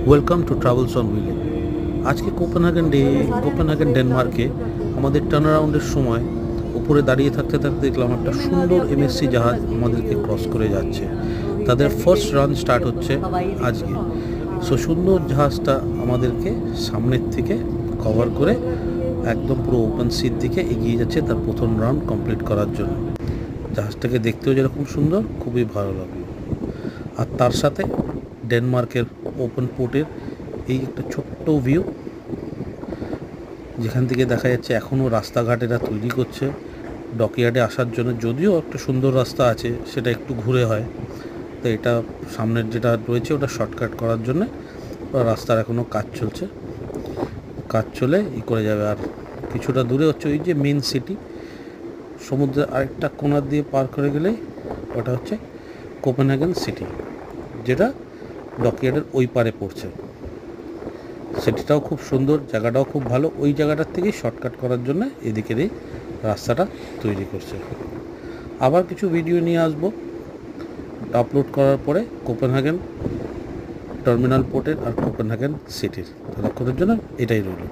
Welcome to Travels on হুইলে। আজকে Copenhagen ডেনমার্কে আমাদের টার্নারাউন্ডের সময় উপরে দাঁড়িয়ে থাকতে থাকতে দেখলাম একটা সুন্দর এমএসসি জাহাজ আমাদেরকে ক্রস করে যাচ্ছে। তাদের ফার্স্ট রান স্টার্ট হচ্ছে আজকে। সুন্দর জাহাজটা আমাদেরকে সামনের থেকে কভার করে একদম পুরো ওপেন সির দিকে এগিয়ে যাচ্ছে তার প্রথম রান কমপ্লিট করার জন্য। জাহাজটাকে দেখতেও যেরকম সুন্দর, খুবই ভালো লাগলো। আর তার সাথে ডেনমার্কের ওপেন পোর্টের এই একটা ছোট্ট ভিউ, যেখান থেকে দেখা যাচ্ছে এখনও রাস্তাঘাট এরা তৈরি করছে ডকইয়ার্ডে আসার জন্য। যদিও একটা সুন্দর রাস্তা আছে, সেটা একটু ঘুরে হয়, তো এটা সামনের যেটা রয়েছে ওটা শর্টকাট করার জন্য রাস্তার এখনও কাজ চলছে। কাজ চলে করে যাবে। আর কিছুটা দূরে হচ্ছে ওই যে মেন সিটি, সমুদ্রের আরেকটা কোণার দিয়ে পার করে গেলেই ওটা হচ্ছে কোপেনহেগেন সিটি, যেটা ডকইয়ার্ডের ওই পারে পড়ছে। সিটিটাও খুব সুন্দর, জায়গাটাও খুব ভালো। ওই জায়গাটার থেকেই শর্টকাট করার জন্য এদিকের এই রাস্তাটা তৈরি করছে। আবার কিছু ভিডিও নিয়ে আসবো আপলোড করার পরে কোপেনহেগেন টার্মিনাল পোর্টের আর কোপেনহেগেন সিটির। ততক্ষণের জন্য এটাই রইল।